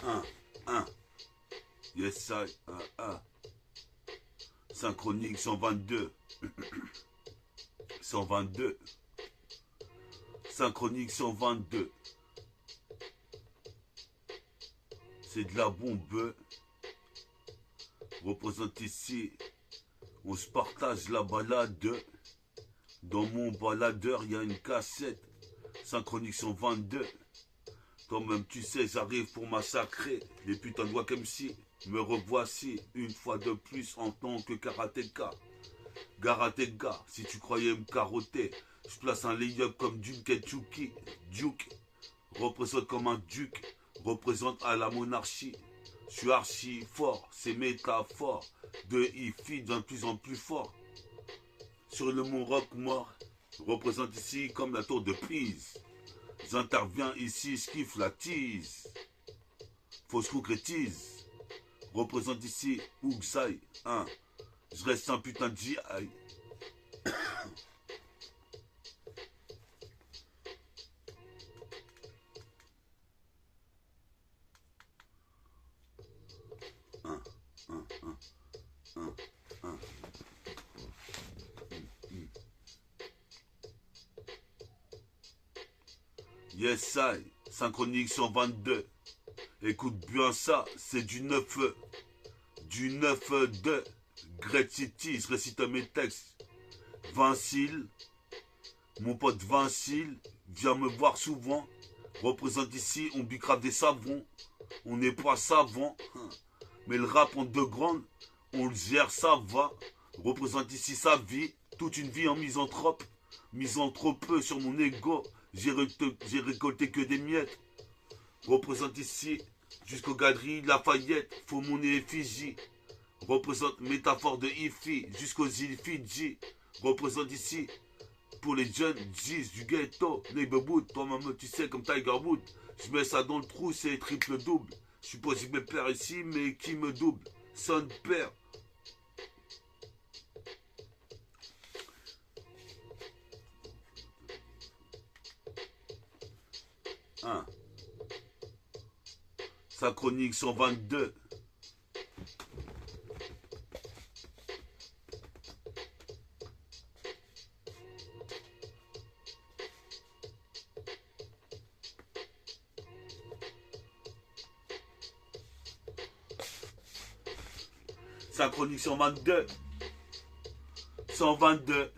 1, 1. Yes, I, 1. Synchronique 122. 122. Synchronique 122. C'est de la bombe. Représente ici. On se partage la balade. Dans mon baladeur, il y a une cassette. Synchronique 122. Toi-même, tu sais, j'arrive pour massacrer les putains de Wakemsi. Me revoici une fois de plus en tant que karatéka. Garatega, si tu croyais me carotter, je place un lay-up comme Duke et Chuki. Duke représente comme un duc, représente à la monarchie. Je suis archi fort, c'est métaphore. De Ifi devient de plus en plus fort. Sur le mont Rock mort, représente ici comme la tour de Pise. J'interviens ici, je kiffe la tease. Faut que je concrétise. Représente ici Ougsai 1. Je reste un putain de GI. Yes, I. Synchronique 122. Écoute bien ça, c'est du 9. Du 9-2. Great City, je récite mes textes. Vincile, mon pote Vincile, vient me voir souvent. Représente ici, on bicrave des savons. On n'est pas savant. Mais le rap en deux grandes, on le gère, ça va. Représente ici sa vie, toute une vie en misanthrope. Misanthropeux sur mon ego, j'ai récolté que des miettes. Représente ici, jusqu'aux galeries Lafayette, faut mon effigie. Représente métaphore de Ifi, jusqu'aux îles Fidji. Représente ici, pour les jeunes, G's du ghetto, Neighborhood, toi-même tu sais comme Tiger Wood. Je mets ça dans le trou, c'est triple double. Je suppose que mes pères ici, mais qui me double? Son père. Hein. Synchronique 122. Synchronique 122. 122.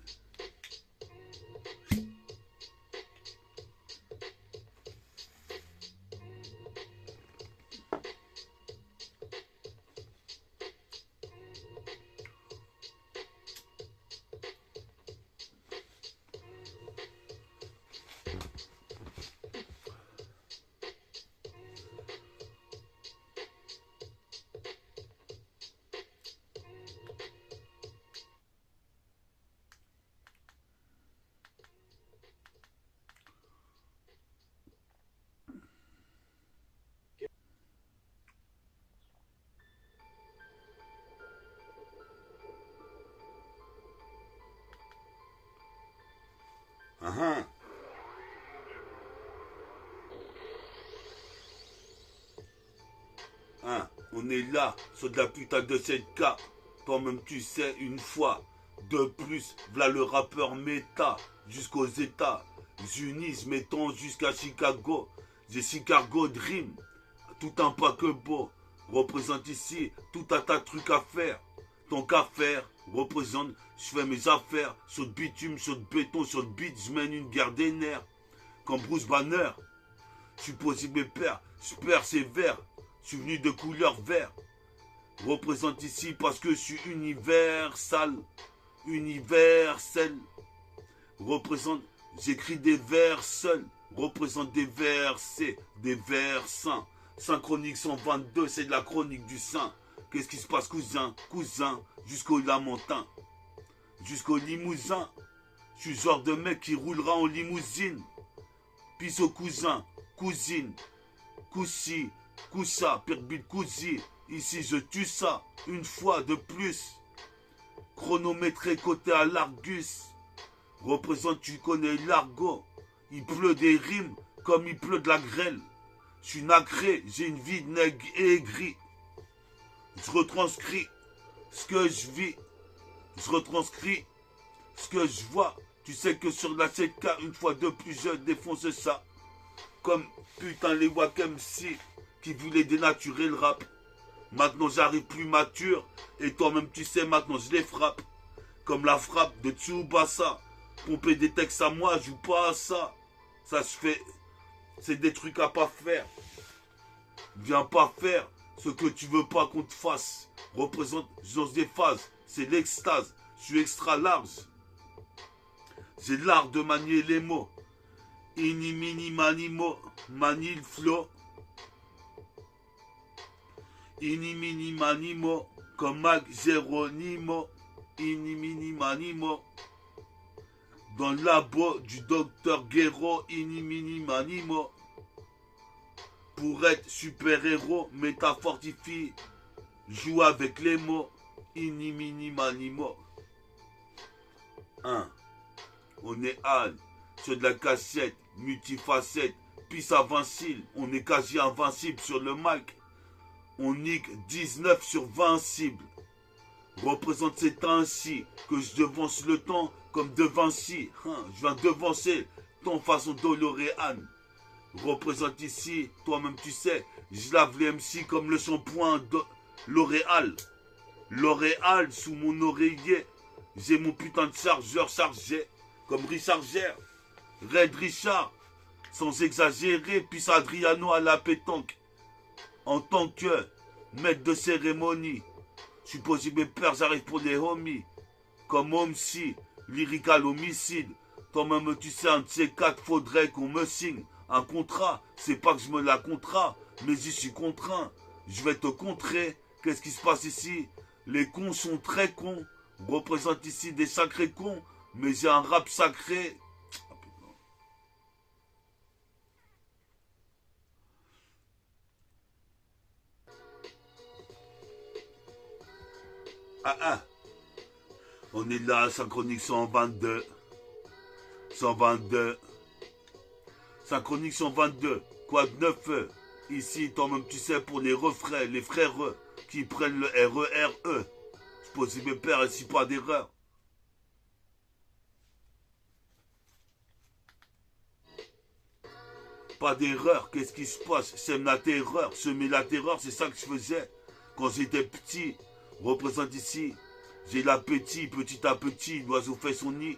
Hein. Hein. On est là, sur de la putain de 7K. Toi-même tu sais, une fois de plus, v'là le rappeur méta, jusqu'aux États-Unis, mettons jusqu'à Chicago. J'ai Chicago Dream, tout un paquebot. Représente ici, tout un tas de trucs à faire. Ton qu'à faire, représente, je fais mes affaires, sur le bitume, sur le béton, sur le beat, je mène une guerre des nerfs. Comme Bruce Banner, je suis posé mes pères, je persévère, je suis venu de couleur vert. Représente ici parce que je suis universal, universel. Représente, j'écris des vers seuls, représente des versets, des vers saints. Synchronique 122, c'est de la chronique du saint. Qu'est-ce qui se passe, cousin, cousin, jusqu'au Lamentin, jusqu'au Limousin. Je suis le genre de mec qui roulera en limousine. Pisse au cousin, cousine, coussi, coussa, pirbit, cousi. Ici, je tue ça, une fois de plus. Chronométré côté à l'Argus. Représente, tu connais l'argot. Il pleut des rimes comme il pleut de la grêle. Je suis nacré, j'ai une vie nègre et aigrie. Je retranscris ce que je vis. Je retranscris ce que je vois. Tu sais que sur la 7K, une fois de plus, je défonce ça. Comme putain les Wack MC qui voulaient dénaturer le rap. Maintenant j'arrive plus mature. Et toi-même tu sais, maintenant je les frappe. Comme la frappe de Tsubasa. Pomper des textes à moi, je joue pas à ça. Ça se fait. C'est des trucs à pas faire. Viens pas faire ce que tu veux pas qu'on te fasse. Représente dans des phases. C'est l'extase. Je suis extra large. J'ai l'art de manier les mots. Ini mini manimo. Manie le flow. Ini mini manimo. Comme Mac Geronimo. Ini mini manimo. Dans le labo du docteur Guerrero. Ini mini manimo. Pour être super-héros, métafortifie, joue avec les mots, ini mini manimo. 1. On est Anne, sur de la cassette, multifacette, pisse invincible, on est quasi invincible sur le mic. On nique 19 sur 20 cibles. Représente c'est ainsi que je devance le temps comme de Vinci. Je viens devancer ton façon d'Oloréane. Représente ici, toi-même tu sais, je lave les MC comme le shampoing de L'Oréal. L'Oréal sous mon oreiller, j'ai mon putain de chargeur chargé, comme Richard Gere, Red Richard, sans exagérer, puis Adriano à la pétanque. En tant que maître de cérémonie, je suis posé mes pères, j'arrive pour les homies, comme Homsi, lyrical homicide, toi-même tu sais, un de ces quatre faudrait qu'on me signe. Un contrat, c'est pas que je me la contrat, mais j'y suis contraint. Je vais te contrer. Qu'est-ce qui se passe ici? Les cons sont très cons. Représente ici des sacrés cons, mais j'ai un rap sacré. On est là, Synchronique 122. 122. Synchronique 122, quoi de neuf? Ici, toi-même tu sais, pour les refrains, les frères qui prennent le RERE. Je pose mes pères ici, pas d'erreur. Pas d'erreur, qu'est-ce qui se passe? Sème la terreur, semer la terreur, c'est ça que je faisais quand j'étais petit. Représente ici, j'ai l'appétit, petit à petit, l'oiseau fait son nid.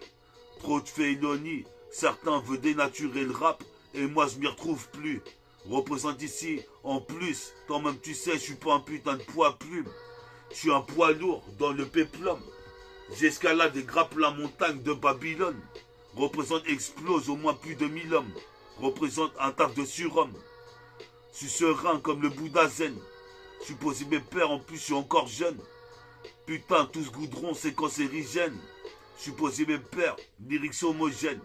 Trop de félonie, certains veulent dénaturer le rap. Et moi je m'y retrouve plus. Représente ici, en plus, toi-même tu sais, je suis pas un putain de poids plume. Je suis un poids lourd dans le péplum. J'escalade et grappe la montagne de Babylone. Représente explose au moins plus de 1000 hommes. Représente un taf de surhomme. Je suis serein comme le Bouddha zen. Je suis posé mes pères, en plus je suis encore jeune. Putain, tout ce goudron c'est cancérigène. Je suis posé mes pères, lyrics homogènes.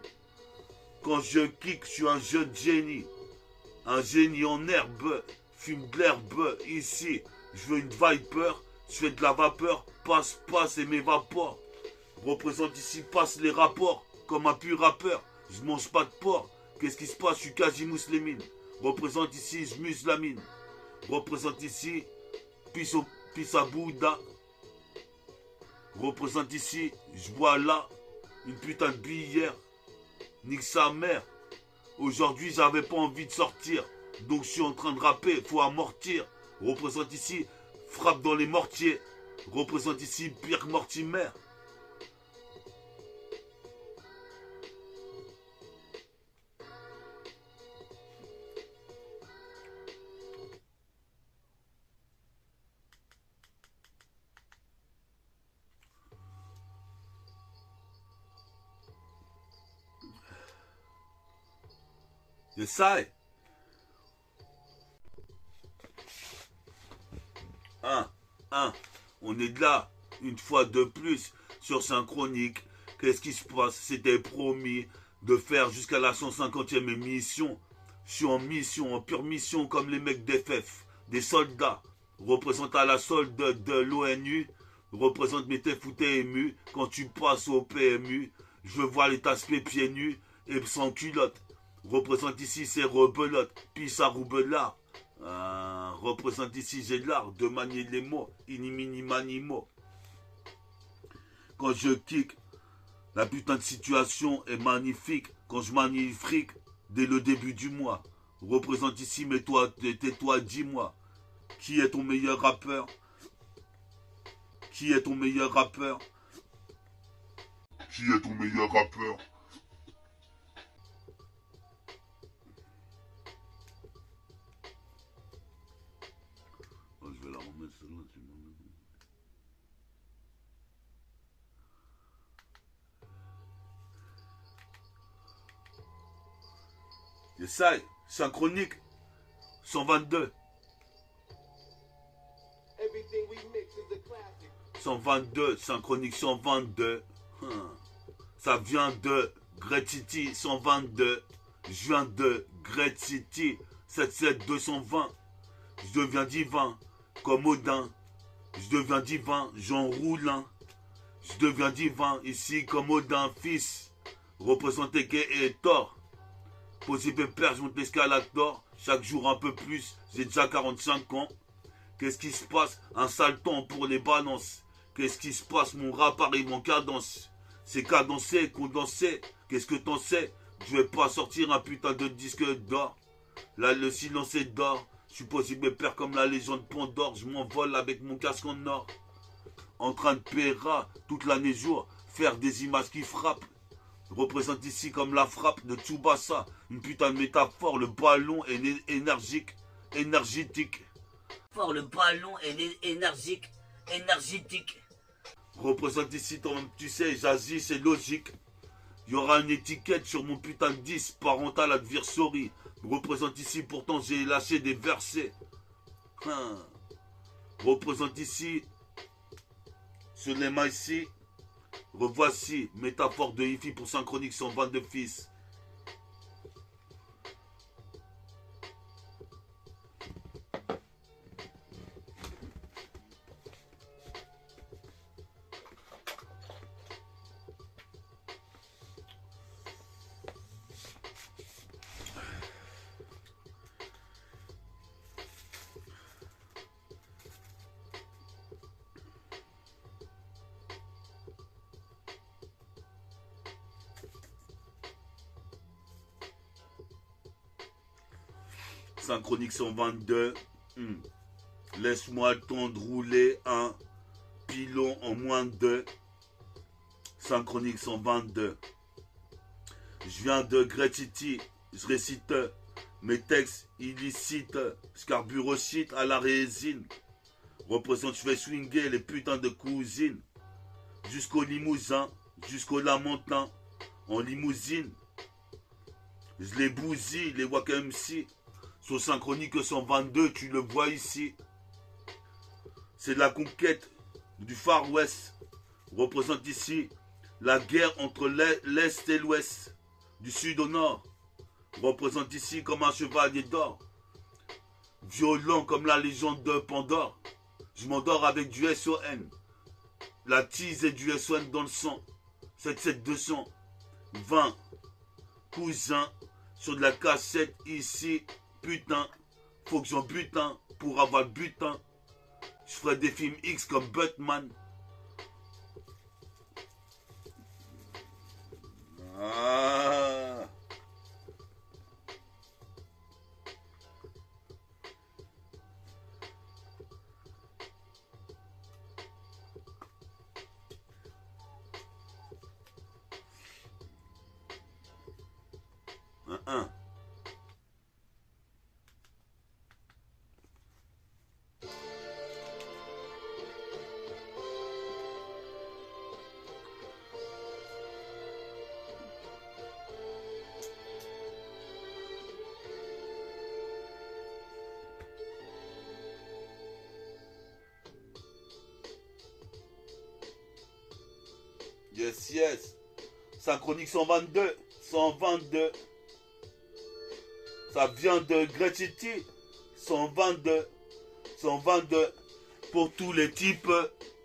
Quand je kick, je suis un jeune génie. Un génie en herbe. Fume de l'herbe. Ici, je veux une Viper. Je fais de la vapeur. Passe et m'évapore. Représente ici, passe les rapports. Comme un pur rappeur. Je mange pas de porc. Qu'est-ce qui se passe? Je suis quasi mousseline. Représente ici, je muse la mine. Représente ici, pisse à Bouddha. Représente ici, je bois là. Une putain de billère. Nique sa mère. Aujourd'hui, j'avais pas envie de sortir. Donc, je suis en train de rapper. Faut amortir. Représente ici, frappe dans les mortiers. Représente ici, Pierre Mortimer. C'est ça. On est là, une fois de plus, sur Synchronique. Qu'est-ce qui se passe? C'était promis de faire jusqu'à la 150e émission. Je suis en mission, en pure mission, comme les mecs d'FF, des soldats. Représente à la solde de l'ONU. Représente mes tefs ou t'es ému. Quand tu passes au PMU, je veux voir les taspés pieds nus et sans culotte. Représente ici, c'est rebelote, puis ça roubelard. Représente ici, j'ai l'art de manier les mots, inimini manimo. Quand je kick, la putain de situation est magnifique. Quand je manie fric, dès le début du mois. Représente ici, mais toi, tais-toi, dis-moi. Qui est ton meilleur rappeur? Qui est ton meilleur rappeur? Qui est ton meilleur rappeur? Oh, je vais la remettre celle-là. Essaye, synchronique, 122. 122, synchronique 122. Ça vient de Great City 122. Je viens de Great City 77 220. Je deviens divin comme Odin. Je deviens divin, j'enroule un. Je deviens divin ici comme Odin, fils. Représenté et Thor. Possible père, je monte l'escalator. Chaque jour un peu plus, j'ai déjà 45 ans. Qu'est-ce qui se passe? Un sale temps pour les balances. Qu'est-ce qui se passe? Mon rap arrive en cadence. C'est cadencé, condensé. Qu'est-ce que t'en sais? Je vais pas sortir un putain de disque d'or. Là, le silence est d'or. Je suis possible père comme la légende Pandore. Je m'envole avec mon casque en or. En train de péra toute l'année jour. Faire des images qui frappent. Représente ici comme la frappe de Tsubasa. Une putain de métaphore. Le ballon est énergique. Énergétique. Fort, le ballon est énergique. Énergétique. Représente ici, toi-même, tu sais, Jazzy, c'est logique. Il y aura une étiquette sur mon putain de 10, parental advisory. Représente ici, pourtant j'ai lâché des versets. Représente ici, sur les mains ici. Revoici, métaphore de Hi-Fi pour synchronique 122 fils. Synchronique 122. Laisse-moi le temps de rouler un pilon en moins de 2. Synchronique 122. Je viens de Great City. Je récite mes textes illicites. Je carbure shit à la résine. Représente, je vais swinguer les putains de cousines. Jusqu'au Limousin, jusqu'au Lamentin. En limousine. Je les bousille, les Waka MC. Sur synchronique 122, tu le vois ici. C'est la conquête du Far West. Représente ici la guerre entre l'Est et l'Ouest. Du Sud au Nord. Représente ici comme un chevalier d'or. Violent comme la légende de Pandore. Je m'endors avec du SON. La tease et du SON dans le sang. 77200. 20. Cousin. Sur de la cassette ici. Putain, faut que j'en butin pour avoir le butin. Je ferai des films X comme Batman. Ah. Un. Yes, yes. Synchronique 122. 122. Ça vient de Great City. 122. 122. Pour tous les types.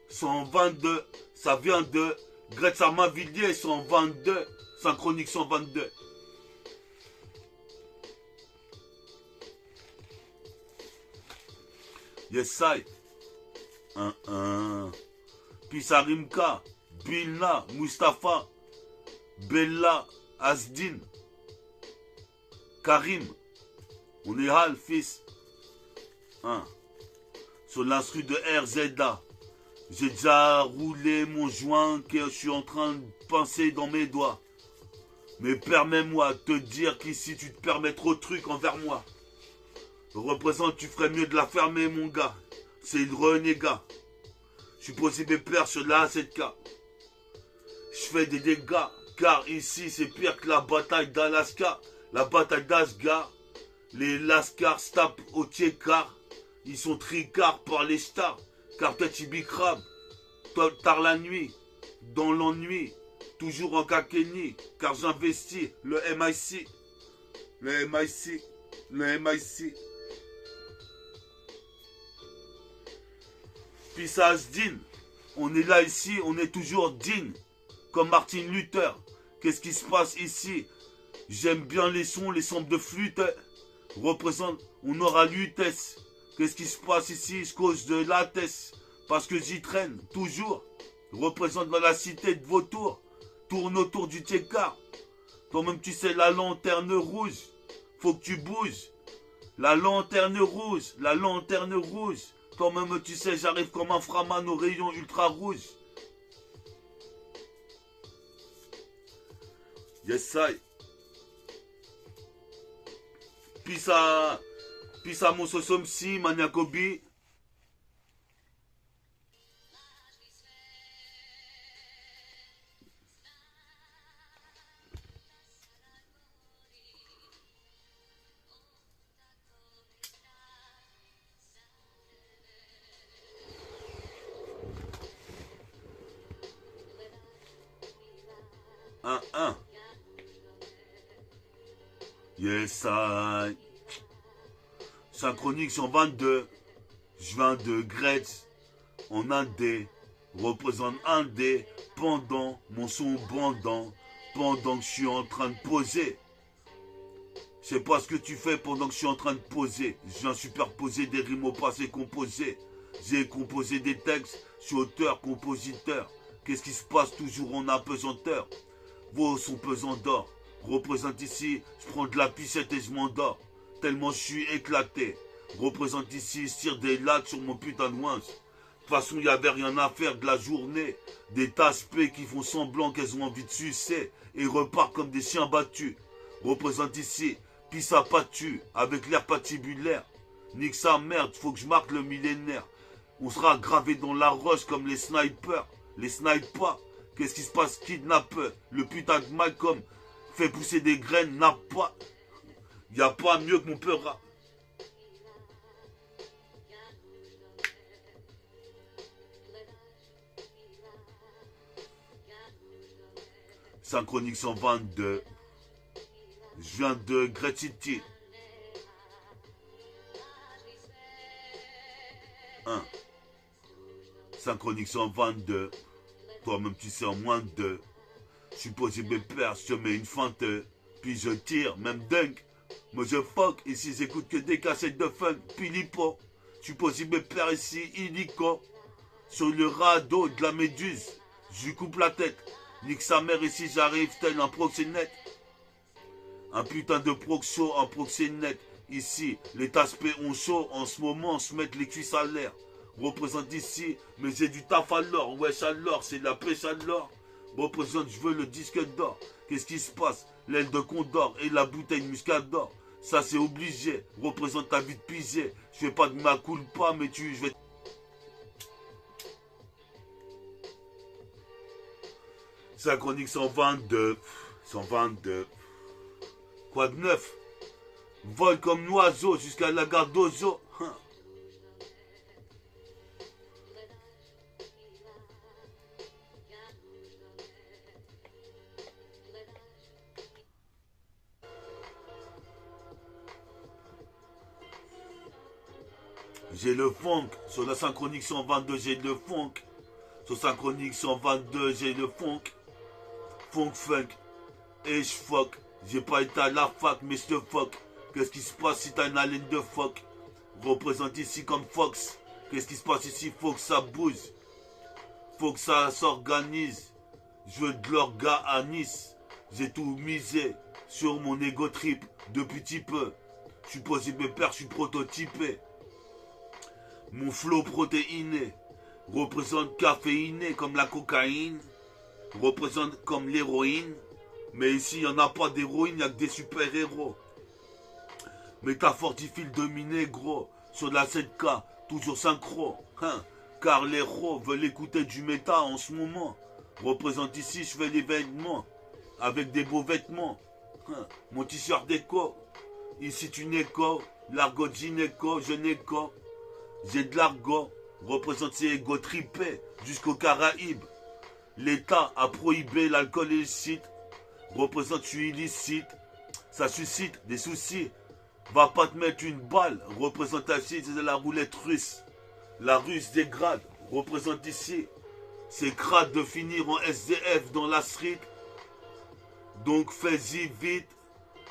122. Ça vient de Great Samavilliers. 122. Synchronique 122. Yes, I. Pisa Rimka, Bilna, Mustafa, Bella, Asdin, Karim. On est Hal, fils. Sur l'instru de RZA. J'ai déjà roulé mon joint que je suis en train de pincer dans mes doigts. Mais permets-moi de te dire qu'ici tu te permets trop de trucs envers moi. Représente, tu ferais mieux de la fermer, mon gars. C'est le renégat. Je suis posé mes pères sur la A7K. Je fais des dégâts, car ici c'est pire que la bataille d'Alaska. La bataille d'Asgard. Les Lascars se tapent au Tchékar. Ils sont tricards par les stars. Car peut-être Ibikram. Tard la nuit, dans l'ennui. Toujours en Kakeni, car j'investis le MIC. Le MIC. Le MIC. Pissage digne. On est là ici, on est toujours digne. Comme Martin Luther. Qu'est-ce qui se passe ici? J'aime bien les sons de flûte. Représente, on aura l'utesse. Qu'est-ce qui se passe ici? Je cause de la tête. Parce que j'y traîne, toujours. Représente dans la cité de Vautour. Tourne autour du Tchékar. Toi-même, tu sais, la lanterne rouge. Faut que tu bouges. La lanterne rouge. La lanterne rouge. Toi-même, tu sais, j'arrive comme un framan au rayon ultra rouge. Yes, I. Pisa mon sosomsi, maniakobi. Yes, I. Synchronique 122. Je viens de Gretz. En Indé. Représente Indé. Pendant mon son bandant. Pendant que je suis en train de poser. Je sais pas ce que tu fais pendant que je suis en train de poser. Je viens superposer des rimes au passé composé. J'ai composé des textes. Je suis auteur, compositeur. Qu'est-ce qui se passe toujours en apesanteur? Vos sons pesants d'or. Représente ici, je prends de la piscette et je m'endors. Tellement je suis éclaté. Représente ici, je tire des lattes sur mon putain de winch. De toute façon, il n'y avait rien à faire de la journée. Des taspés qui font semblant qu'elles ont envie de sucer et repartent comme des chiens battus. Représente ici, pisse à patu, avec l'air patibulaire. Nique sa merde, faut que je marque le millénaire. On sera gravé dans la roche comme les snipers. Les snipers. Qu'est-ce qui se passe? Kidnappeur. Le putain de Malcolm fait pousser des graines, n'a pas. Y a pas mieux que mon peur. Synchronique 122. Je viens de Great City. Synchronique 122. Toi-même tu sais en moins de 2. Je suis posé mes pères, je te mets une feinte. Puis je tire, même dunk. Moi je fuck, ici j'écoute que des cassettes de funk. Pilipo. Je suis posé mes pères ici, illico. Sur le radeau de la méduse. Je lui coupe la tête. Nique sa mère ici, j'arrive tel un proxénète. Un putain de proxo, un proxénète. Ici, les taspés ont chaud. En ce moment, se mettent les cuisses à l'air. Représente ici, mais j'ai du taf à l'or. Wesh à l'or, c'est de la pêche à l'or. Représente, je veux le disque d'or. Qu'est-ce qui se passe? L'aile de condor et la bouteille muscador. Ça c'est obligé. Représente ta vie de pisé. Je fais pas de ma culpa, mais je vais... Synchronique 122. 122. Quoi de neuf? Vole comme l'oiseau jusqu'à la gare d'Ozo. J'ai le funk. Sur la synchronique 122, j'ai le funk. Sur synchronique 122, j'ai le funk. Funk. Et je fuck. J'ai pas été à la fac, mais je te fuck. Qu'est-ce qui se passe si t'as une haleine de fuck? Représente ici comme Fox. Qu'est-ce qui se passe ici? Faut que ça bouge. Faut que ça s'organise. Je veux de l'orga à Nice. J'ai tout misé sur mon ego trip depuis petit peu. Je suis posé mes pères, je suis prototypé. Mon flow protéiné représente caféiné comme la cocaïne, représente comme l'héroïne. Mais ici, il n'y en a pas d'héroïne, il n'y a que des super-héros. Métaphore difficile de négro sur la 7K, toujours synchro. Car les héros veulent écouter du méta en ce moment. Représente ici, je fais l'événement avec des beaux vêtements. Mon t-shirt déco, ici tu n'éco, l'argot gynéco, je n'éco. J'ai de l'argot, représente ces égos tripés jusqu'aux Caraïbes. L'État a prohibé l'alcool illicite, représente je suis illicite. Ça suscite des soucis. Va pas te mettre une balle, représente ici, c'est de la roulette russe. La russe dégrade, représente ici. C'est crade de finir en SDF dans la street. Donc fais-y vite.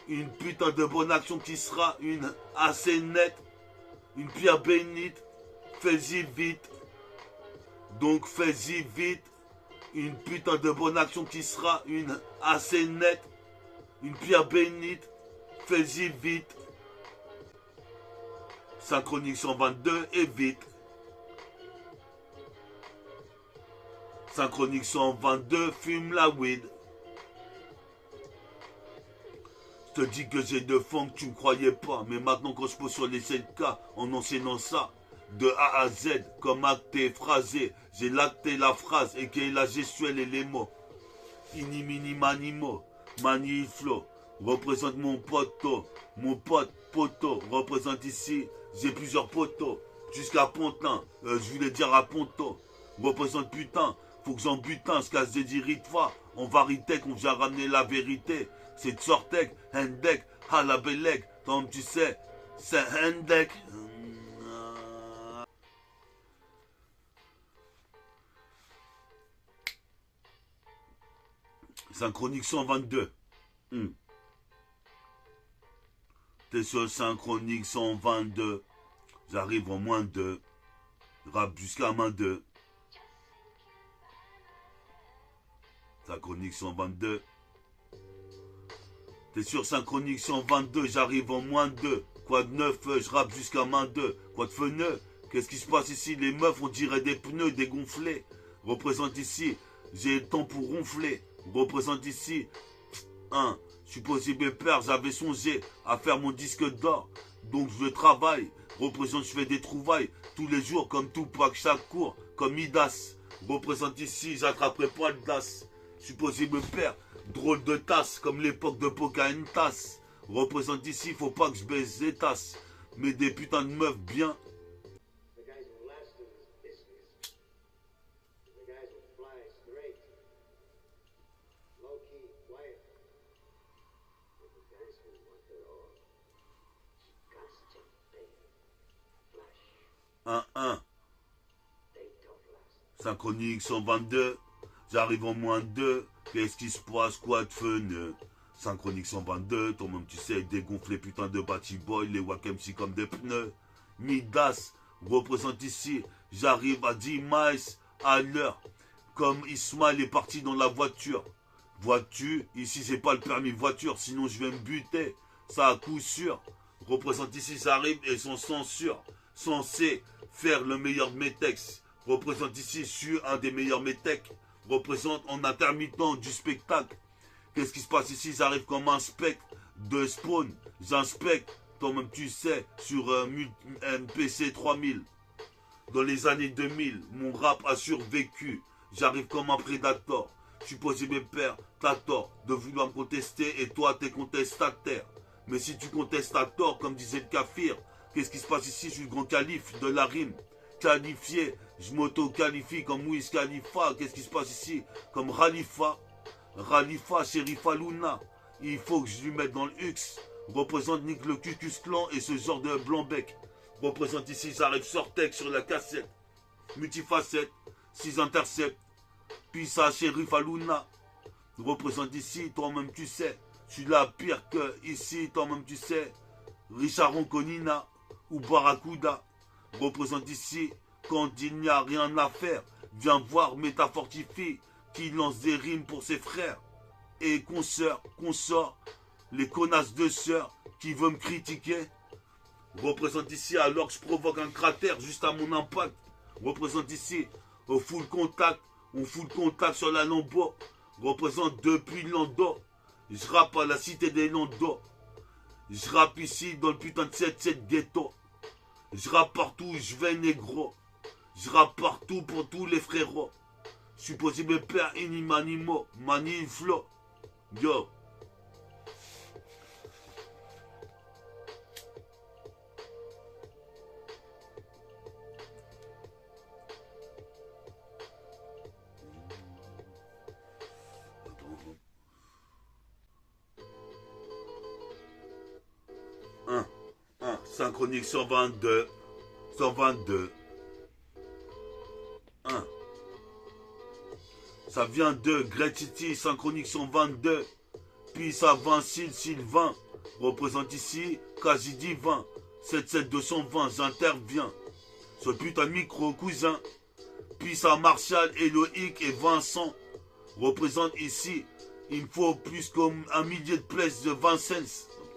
Une putain de bonne action qui sera une assez nette. Une pierre bénite. Fais-y vite. Donc fais-y vite. Une putain de bonne action qui sera une assez nette. Une pierre bénite. Fais-y vite. Synchronique 122 et vite. Synchronique 122, fume la weed. Je te dis que j'ai de fond que tu me croyais pas. Mais maintenant quand je pose sur les 7K en enseignant ça, de A à Z, comme acté, phrasé, j'ai lacté la phrase et qui est la gestuelle et les mots. Ini mini manimo, mani flow, représente mon poteau, mon poteau, représente ici, j'ai plusieurs poteaux, jusqu'à Pontin, je voulais dire à Ponto, représente putain, faut que j'en butin, ce qu'à Zedi Ritva, en vérité qu'on vient ramener la vérité, c'est Tsortek, Hendek, Halabelek, comme tu sais, c'est Hendek. Synchronique 122. T'es sur Synchronique 122. J'arrive en moins 2. Rap jusqu'à moins 2. Synchronique 122. T'es sur Synchronique 122. J'arrive en moins 2. Quoi de neuf, je rappe jusqu'à moins 2. Quoi de feneux? Qu'est-ce qui se passe ici? Les meufs, on dirait des pneus dégonflés. Représente ici. J'ai le temps pour ronfler. Représente ici. Je suis possible père, j'avais songé à faire mon disque d'or. Donc je travaille. Représente, je fais des trouvailles tous les jours comme Tupac Shakur, comme Midas. Représente ici, j'attraperai pas le das. Je suis possible père, drôle de tasse, comme l'époque de Pocahontas. Représente ici, faut pas que je baisse des tasses. Mais des putains de meufs bien. Synchronique 122, j'arrive en moins 2, qu'est-ce qui se passe, quoi de fun? Synchronique 122, toi-même tu sais, dégonfle les putains de Batty Boy, les Wack MC comme des pneus. Midas, représente ici, j'arrive à 10 miles à l'heure, comme Ismaël est parti dans la voiture. Vois-tu, ici c'est pas le permis voiture, sinon je vais me buter, ça à coup sûr. Représente ici, j'arrive et sans censure, censé faire le meilleur de mes textes. Représente ici, je suis un des meilleurs métèques. Représente en intermittent du spectacle. Qu'est-ce qui se passe ici? J'arrive comme un spectre de spawn. J'inspecte, toi-même tu sais, sur MPC 3000. Dans les années 2000, mon rap a survécu. J'arrive comme un prédateur. Je suis posé mes pères, t'as tort de vouloir me contester et toi t'es contestataire. Mais si tu contestes à tort, comme disait le Kafir, qu'est-ce qui se passe ici? Je suis le grand calife de la rime. Qualifié, je m'auto-qualifie comme Wiz Khalifa. Qu'est-ce qui se passe ici? Comme Khalifa, Sherifa Luna. Il faut que je lui mette dans le X. Représente Nick le Cucus Clan et ce genre de blanc-bec. Représente ici, j'arrive Sortek sur la cassette. Multifacette, 6 intercepts. Puis ça, Sherifa Luna. Représente ici, toi-même tu sais. Je suis là pire que ici, toi-même tu sais. Richard Ronconina ou Barracuda. Représente ici, quand il n'y a rien à faire. Viens voir Métafortifie qui lance des rimes pour ses frères et consoeurs, les connasses de sœurs qui veulent me critiquer. Représente ici alors que je provoque un cratère juste à mon impact. Représente ici au full contact, on full contact sur la Lambo. Représente depuis Lando. Je rappe à la cité des Lando. Je rappe ici dans le putain de 7-7 ghetto. Je rappe partout où je vais négro. Je rappe partout pour tous les frérots. Je suis possible père inimanimo, mani flow. Yo. Synchronique 122. 122. 1. Ça vient de Great City, Synchronique 122. Puis ça Vincile, Sylvain. Représente ici, quasi divin. 77220, j'interviens. Ce putain de micro, cousin. Puis ça Martial, Eloïc et Vincent. Représente ici. Il me faut plus comme un millier de places de 20 cents.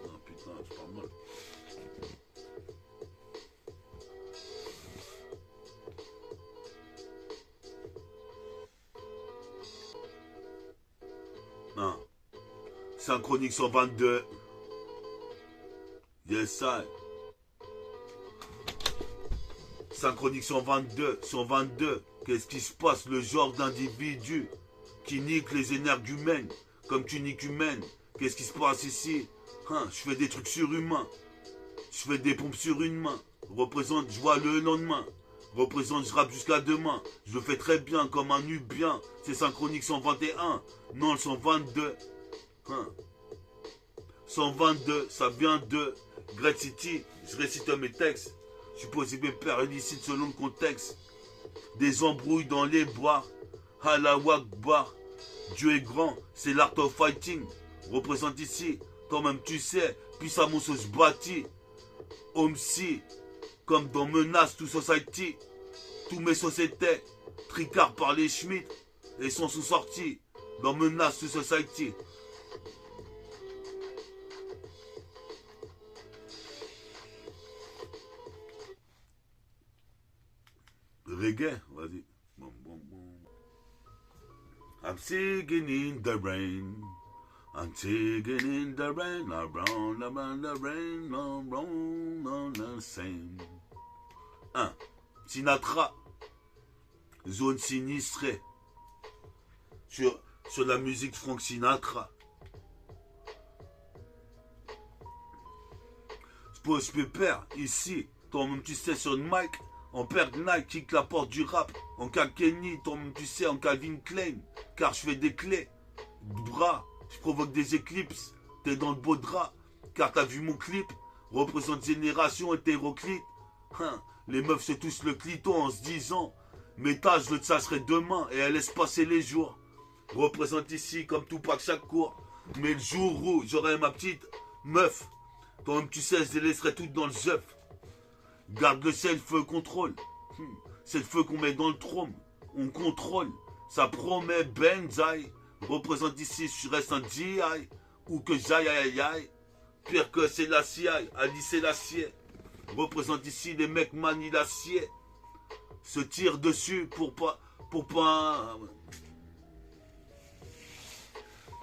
Oh, putain, c'est pas mal. Synchronique 122. Yes, I. Synchronique 122. 122. Qu'est-ce qui se passe? Le genre d'individu qui nique les énergumènes comme tu niques humaines. Qu'est-ce qui se passe ici? Je fais des trucs surhumains. Je fais des pompes sur une main. Représente, je vois le lendemain. Représente, je rappe jusqu'à demain. Je le fais très bien comme un nubien. C'est Synchronique 121. Non, le 122. 122, ça vient de Great City. Je récite mes textes. Je suis possible père illicite selon le contexte. Des embrouilles dans les bois. Allah Akbar. Dieu est grand, c'est l'art of fighting. Représente ici, toi-même tu sais. Puis ça mon sauce bâti. Homsi, comme dans Menace to Society. Tous mes sociétés, tricard par les Schmitt. Et sont sous-sortis dans Menace to Society. Reggae, vas-y. I'm singing in the rain. I'm singing in the rain. Around the rain, around the same. 1. Sinatra. Zone sinistrée. Sur la musique Frank Sinatra. Je peux perdre ici. Toi-même tu sais sur le mic. En perd Nike, kick la porte du rap. En Kenny, toi-même tu sais, en Calvin Klein. Car je fais des clés, bras, je provoque des éclipses. T'es dans le beau drap, car t'as vu mon clip. Représente génération hétéroclite. Les meufs se touchent le clito en se disant Méta, je le tâcherai demain et elle laisse passer les jours. Représente ici comme Tupac chaque cours. Mais le jour où j'aurai ma petite meuf, toi-même tu sais, je les laisserai toutes dans le jeuf. Garde le self-control. C'est le feu qu'on met dans le trône. On contrôle. Ça promet Benzaï. Représente ici, je reste un GI. Ou que j'aille, aïe, aïe. Pire que c'est la CIA. Ali, c'est l'acier. Représente ici, les mecs manient l'acier. Se tirent dessus pour pas.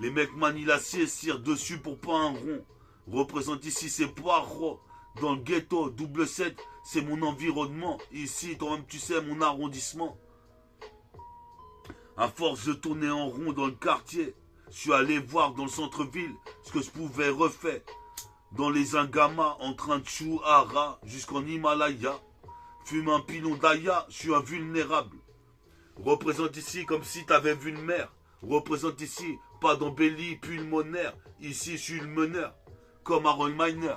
Les mecs manient l'acier, se tirent dessus pour pas un rond. Représente ici, c'est poireaux. Dans le ghetto, double 7, c'est mon environnement. Ici, toi-même, tu sais, mon arrondissement. À force de tourner en rond dans le quartier, je suis allé voir dans le centre-ville ce que je pouvais refaire. Dans les Ingamas, en train de chouara jusqu'en Himalaya. Fume un pilon d'Aya, je suis invulnérable. Représente ici comme si t'avais vu une mer. Représente ici, pas d'embellie pulmonaire. Ici, je suis le meneur, comme Aaron Miner.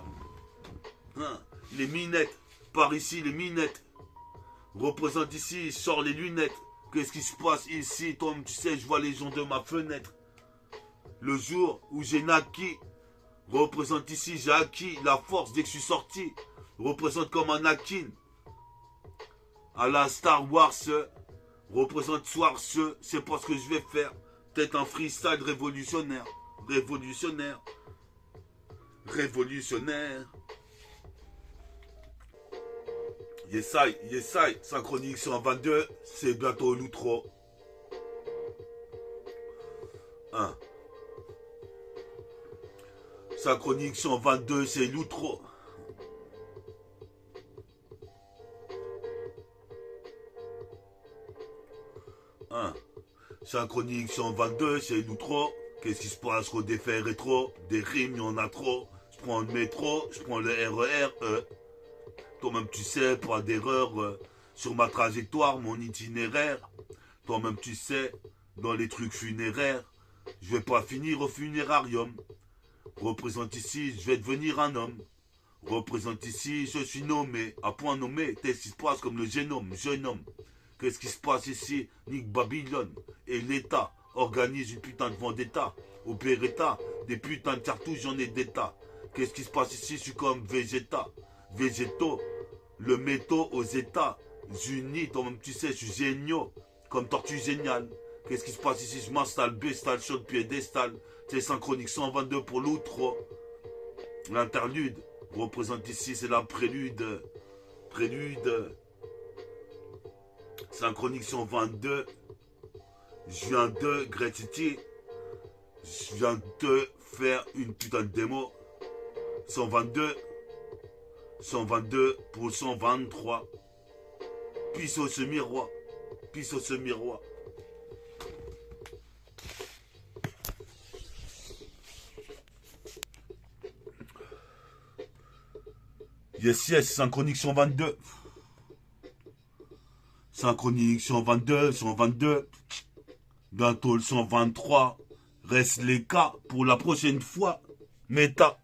Les minettes, par ici les minettes. Représente ici, je sors les lunettes. Qu'est-ce qui se passe ici? Toi, tu sais, je vois les gens de ma fenêtre. Le jour où j'ai naquis. Représente ici, j'ai acquis la force dès que je suis sorti. Représente comme un Akin. À la Star Wars, représente soir c'est pas ce que je vais faire. Peut-être un freestyle révolutionnaire. Révolutionnaire. Révolutionnaire. Yesai, Synchronique 122, c'est bientôt l'outro. 1. Synchronique 122, c'est l'outro. Synchronique 122, c'est l'outro. Qu'est-ce qui se passe? Des faits rétro, des rimes, il y en a trop. Je prends le métro, je prends le RER. Toi-même tu sais, pas d'erreur sur ma trajectoire, mon itinéraire. Toi-même tu sais, dans les trucs funéraires, je vais pas finir au funérarium. Représente ici, je vais devenir un homme. Représente ici, je suis nommé, à point nommé. Qu'est-ce qui se passe comme le génome, jeune homme? Qu'est-ce qui se passe ici? Nique Babylone et l'État organise une putain de vendetta. Au Beretta, des putains de cartouches, j'en ai d'état. Qu'est-ce qui se passe ici? Je suis comme Vegeta. Végétaux, le métaux aux États-Unis, toi-même tu sais, je suis génial, comme Tortue Géniale. Qu'est-ce qui se passe ici? Je m'installe, bestal, chaud de piédestal. C'est Synchronique 122 pour l'outro. L'interlude représente ici, c'est la prélude. Prélude. Synchronique 122. Je viens de Great City. Je viens de faire une putain de démo. 122. 122 pour 123. Pisse au semi-roi. Pisse au semi-roi. Yes, Synchronique 122. Synchronique 122, 122. Bientôt le 123. Reste les cas pour la prochaine fois. Méta.